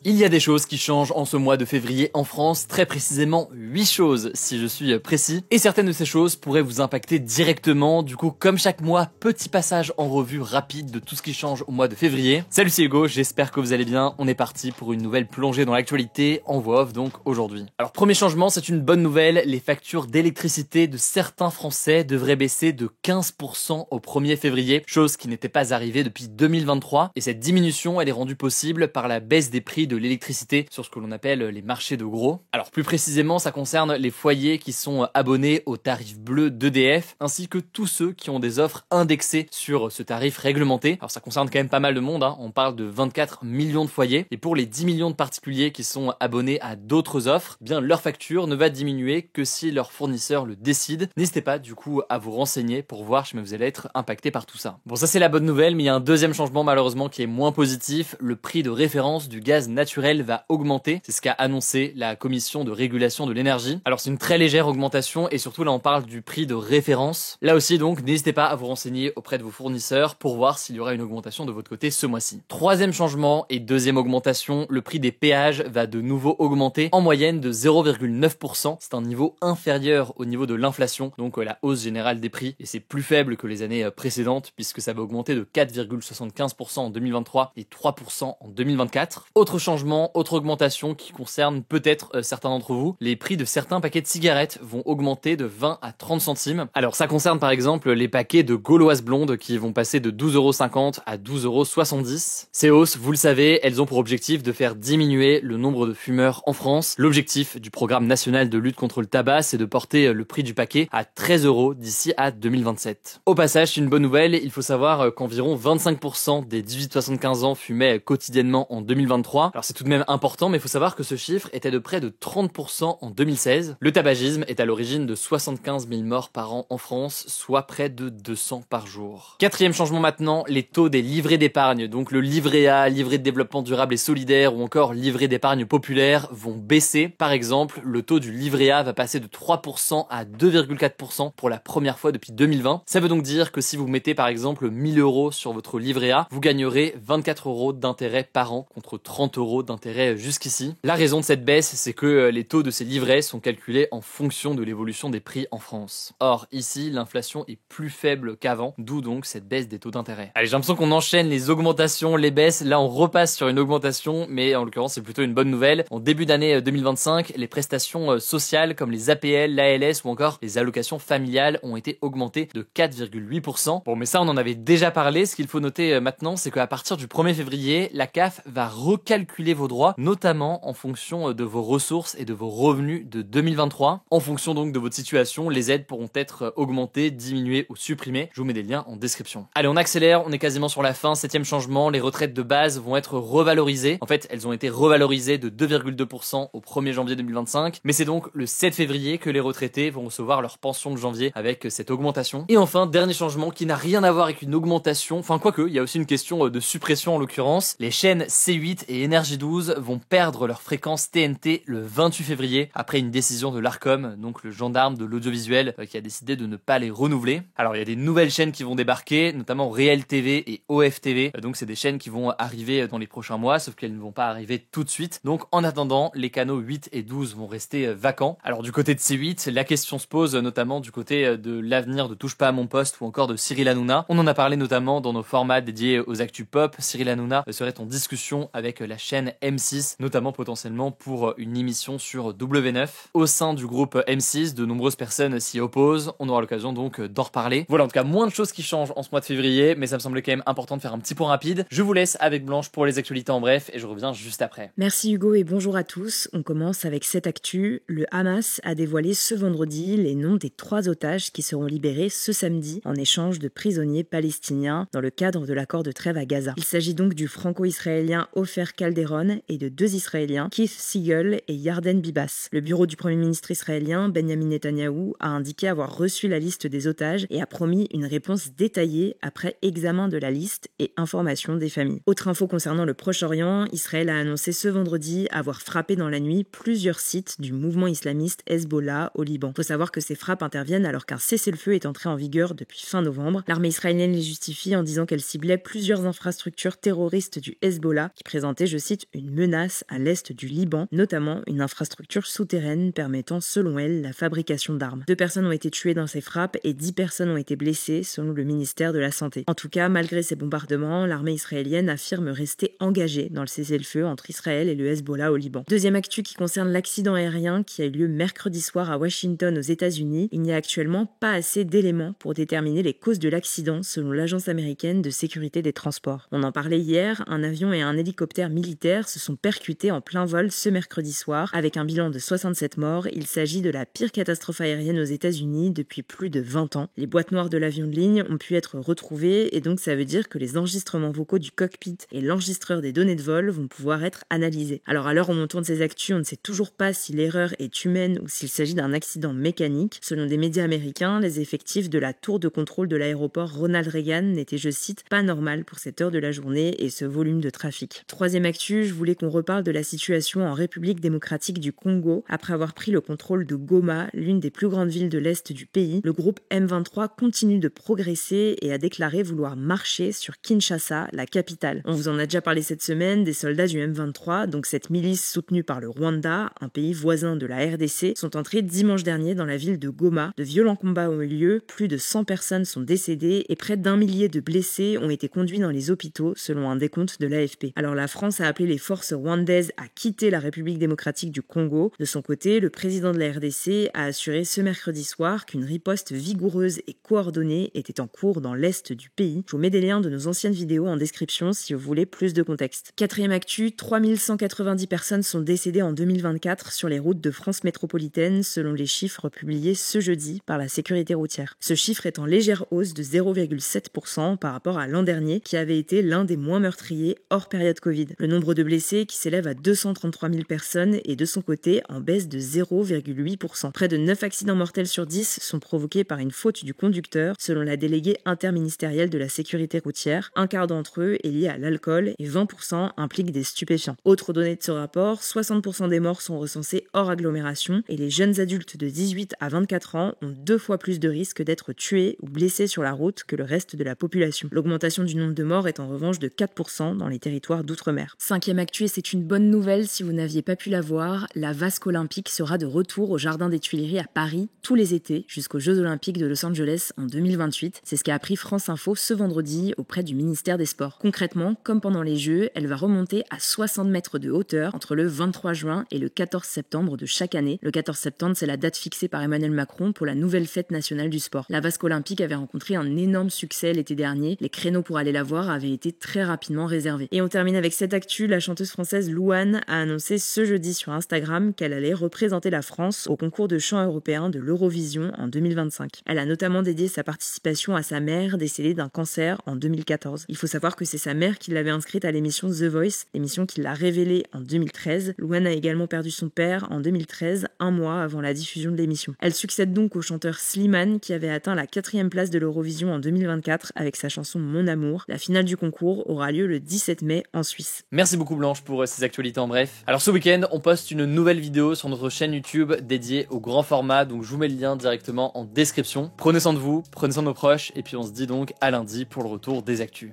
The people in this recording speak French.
Il y a des choses qui changent en ce mois de février en France, très précisément 8 choses si je suis précis, et certaines de ces choses pourraient vous impacter directement. Du coup, comme chaque mois, petit passage en revue rapide de tout ce qui change au mois de février. Salut, c'est Hugo, j'espère que vous allez bien. On est parti pour une nouvelle plongée dans l'actualité, en voix off donc aujourd'hui. Alors premier changement, c'est une bonne nouvelle, les factures d'électricité de certains Français devraient baisser de 15% au 1er février, chose qui n'était pas arrivée depuis 2023, et cette diminution elle est rendue possible par la baisse des prix de l'électricité sur ce que l'on appelle les marchés de gros. Alors plus précisément, ça concerne les foyers qui sont abonnés au tarif bleu d'EDF, ainsi que tous ceux qui ont des offres indexées sur ce tarif réglementé. Alors ça concerne quand même pas mal de monde, on parle de 24 millions de foyers, et pour les 10 millions de particuliers qui sont abonnés à d'autres offres, bien leur facture ne va diminuer que si leur fournisseur le décide. N'hésitez pas du coup à vous renseigner pour voir si vous allez être impacté par tout ça. Bon, ça c'est la bonne nouvelle, mais il y a un deuxième changement malheureusement qui est moins positif. Le prix de référence du gaz naturel va augmenter, c'est ce qu'a annoncé la commission de régulation de l'énergie. Alors c'est une très légère augmentation et surtout là on parle du prix de référence. Là aussi donc n'hésitez pas à vous renseigner auprès de vos fournisseurs pour voir s'il y aura une augmentation de votre côté ce mois-ci. Troisième changement et deuxième augmentation, le prix des péages va de nouveau augmenter en moyenne de 0,9%. C'est un niveau inférieur au niveau de l'inflation, donc la hausse générale des prix, et c'est plus faible que les années précédentes puisque ça va augmenter de 4,75% en 2023 et 3% en 2024. Autre changement, autre augmentation qui concerne peut-être certains d'entre vous, les prix de certains paquets de cigarettes vont augmenter de 20 à 30 centimes. Alors ça concerne par exemple les paquets de Gauloises blondes qui vont passer de 12,50 € à 12,70 €. Ces hausses, vous le savez, elles ont pour objectif de faire diminuer le nombre de fumeurs en France. L'objectif du programme national de lutte contre le tabac, c'est de porter le prix du paquet à 13 € d'ici à 2027. Au passage, c'est une bonne nouvelle, il faut savoir qu'environ 25% des 18-75 ans fumaient quotidiennement en 2023. Alors c'est tout de même important, mais il faut savoir que ce chiffre était de près de 30% en 2016. Le tabagisme est à l'origine de 75 000 morts par an en France, soit près de 200 par jour. Quatrième changement maintenant, les taux des livrets d'épargne, donc le livret A, livret de développement durable et solidaire ou encore livret d'épargne populaire vont baisser. Par exemple, le taux du livret A va passer de 3% à 2,4% pour la première fois depuis 2020. Ça veut donc dire que si vous mettez par exemple 1000 € sur votre livret A, vous gagnerez 24 € d'intérêt par an contre 30 € d'intérêt jusqu'ici. La raison de cette baisse, c'est que les taux de ces livrets sont calculés en fonction de l'évolution des prix en France. Or, ici, l'inflation est plus faible qu'avant, d'où donc cette baisse des taux d'intérêt. Allez, j'ai l'impression qu'on enchaîne les augmentations, les baisses. Là, on repasse sur une augmentation, mais en l'occurrence, c'est plutôt une bonne nouvelle. En début d'année 2025, les prestations sociales comme les APL, l'ALS ou encore les allocations familiales ont été augmentées de 4,8%. Bon, mais ça, on en avait déjà parlé. Ce qu'il faut noter maintenant, c'est qu'à partir du 1er février, la CAF va recalculer vos droits, notamment en fonction de vos ressources et de vos revenus de 2023. En fonction donc de votre situation, les aides pourront être augmentées, diminuées ou supprimées. Je vous mets des liens en description. Allez, on accélère, on est quasiment sur la fin. Septième changement, les retraites de base vont être revalorisées. En fait, elles ont été revalorisées de 2,2% au 1er janvier 2025. Mais c'est donc le 7 février que les retraités vont recevoir leur pension de janvier avec cette augmentation. Et enfin, dernier changement qui n'a rien à voir avec une augmentation. Enfin, quoique, il y a aussi une question de suppression en l'occurrence. Les chaînes C8 et Énergie 12 vont perdre leur fréquence TNT le 28 février après une décision de l'Arcom, donc le gendarme de l'audiovisuel qui a décidé de ne pas les renouveler. Alors il y a des nouvelles chaînes qui vont débarquer, notamment Réel TV et OFTV, donc c'est des chaînes qui vont arriver dans les prochains mois, sauf qu'elles ne vont pas arriver tout de suite. Donc en attendant, les canaux 8 et 12 vont rester vacants. Alors du côté de C8, la question se pose notamment du côté de l'avenir de Touche pas à mon poste ou encore de Cyril Hanouna. On en a parlé notamment dans nos formats dédiés aux actus pop. Cyril Hanouna serait en discussion avec la chaîne M6, notamment potentiellement pour une émission sur W9. Au sein du groupe M6, de nombreuses personnes s'y opposent. On aura l'occasion donc d'en reparler. Voilà, en tout cas, moins de choses qui changent en ce mois de février, mais ça me semblait quand même important de faire un petit point rapide. Je vous laisse avec Blanche pour les actualités en bref et je reviens juste après. Merci Hugo et bonjour à tous. On commence avec cette actu. Le Hamas a dévoilé ce vendredi les noms des 3 otages qui seront libérés ce samedi en échange de prisonniers palestiniens dans le cadre de l'accord de trêve à Gaza. Il s'agit donc du franco-israélien Ofer Calderon et de 2 Israéliens, Keith Siegel et Yarden Bibas. Le bureau du Premier ministre israélien, Benjamin Netanyahou, a indiqué avoir reçu la liste des otages et a promis une réponse détaillée après examen de la liste et information des familles. Autre info concernant le Proche-Orient, Israël a annoncé ce vendredi avoir frappé dans la nuit plusieurs sites du mouvement islamiste Hezbollah au Liban. Il faut savoir que ces frappes interviennent alors qu'un cessez-le-feu est entré en vigueur depuis fin novembre. L'armée israélienne les justifie en disant qu'elle ciblait plusieurs infrastructures terroristes du Hezbollah qui présentaient, je cite, cite, une menace à l'est du Liban, notamment une infrastructure souterraine permettant, selon elle, la fabrication d'armes. 2 personnes ont été tuées dans ces frappes et 10 personnes ont été blessées, selon le ministère de la Santé. En tout cas, malgré ces bombardements, l'armée israélienne affirme rester engagée dans le cessez-le-feu entre Israël et le Hezbollah au Liban. Deuxième actu qui concerne l'accident aérien qui a eu lieu mercredi soir à Washington aux États-Unis. Il n'y a actuellement pas assez d'éléments pour déterminer les causes de l'accident, selon l'agence américaine de sécurité des transports. On en parlait hier, un avion et un hélicoptère militaire se sont percutés en plein vol ce mercredi soir, avec un bilan de 67 morts. Il s'agit de la pire catastrophe aérienne aux États-Unis depuis plus de 20 ans. Les boîtes noires de l'avion de ligne ont pu être retrouvées et donc ça veut dire que les enregistrements vocaux du cockpit et l'enregistreur des données de vol vont pouvoir être analysés. Alors à l'heure où on tourne ces actus, on ne sait toujours pas si l'erreur est humaine ou s'il s'agit d'un accident mécanique. Selon des médias américains, les effectifs de la tour de contrôle de l'aéroport Ronald Reagan n'étaient, je cite, pas normal pour cette heure de la journée et ce volume de trafic. Troisième actu, je voulais qu'on reparle de la situation en République démocratique du Congo. Après avoir pris le contrôle de Goma, l'une des plus grandes villes de l'est du pays, le groupe M23 continue de progresser et a déclaré vouloir marcher sur Kinshasa, la capitale. On vous en a déjà parlé cette semaine, des soldats du M23, donc cette milice soutenue par le Rwanda, un pays voisin de la RDC, sont entrés dimanche dernier dans la ville de Goma. De violents combats ont eu lieu, plus de 100 personnes sont décédées et près d'1 millier de blessés ont été conduits dans les hôpitaux, selon un décompte de l'AFP. Alors la France a appelé les forces rwandaises à quitter la République démocratique du Congo. De son côté, le président de la RDC a assuré ce mercredi soir qu'une riposte vigoureuse et coordonnée était en cours dans l'est du pays. Je vous mets des liens de nos anciennes vidéos en description si vous voulez plus de contexte. Quatrième actu, 3190 personnes sont décédées en 2024 sur les routes de France métropolitaine, selon les chiffres publiés ce jeudi par la sécurité routière. Ce chiffre est en légère hausse de 0,7% par rapport à l'an dernier, qui avait été l'un des moins meurtriers hors période Covid. Le nombre de blessés, qui s'élève à 233 000 personnes, est de son côté en baisse de 0,8%. Près de 9 accidents mortels sur 10 sont provoqués par une faute du conducteur, selon la déléguée interministérielle de la sécurité routière. Un quart d'entre eux est lié à l'alcool et 20% impliquent des stupéfiants. Autre donnée de ce rapport, 60% des morts sont recensés hors agglomération et les jeunes adultes de 18 à 24 ans ont 2 fois plus de risques d'être tués ou blessés sur la route que le reste de la population. L'augmentation du nombre de morts est en revanche de 4% dans les territoires d'outre-mer. Cinquième actu, et c'est une bonne nouvelle si vous n'aviez pas pu la voir, la vasque olympique sera de retour au Jardin des Tuileries à Paris tous les étés jusqu'aux Jeux Olympiques de Los Angeles en 2028. C'est ce qu'a appris France Info ce vendredi auprès du ministère des Sports. Concrètement, comme pendant les Jeux, elle va remonter à 60 mètres de hauteur entre le 23 juin et le 14 septembre de chaque année. Le 14 septembre, c'est la date fixée par Emmanuel Macron pour la nouvelle fête nationale du sport. La vasque olympique avait rencontré un énorme succès l'été dernier. Les créneaux pour aller la voir avaient été très rapidement réservés. Et on termine avec cette actu. La chanteuse française Louane a annoncé ce jeudi sur Instagram qu'elle allait représenter la France au concours de chant européen de l'Eurovision en 2025. Elle a notamment dédié sa participation à sa mère décédée d'un cancer en 2014. Il faut savoir que c'est sa mère qui l'avait inscrite à l'émission The Voice, l'émission qui l'a révélée en 2013. Louane a également perdu son père en 2013, un mois avant la diffusion de l'émission. Elle succède donc au chanteur Slimane qui avait atteint la 4e place de l'Eurovision en 2024 avec sa chanson Mon Amour. La finale du concours aura lieu le 17 mai en Suisse. Merci beaucoup Blanche pour ces actualités en bref. Alors ce week-end, on poste une nouvelle vidéo sur notre chaîne YouTube dédiée au grand format, donc je vous mets le lien directement en description. Prenez soin de vous, prenez soin de nos proches, et puis on se dit donc à lundi pour le retour des actus.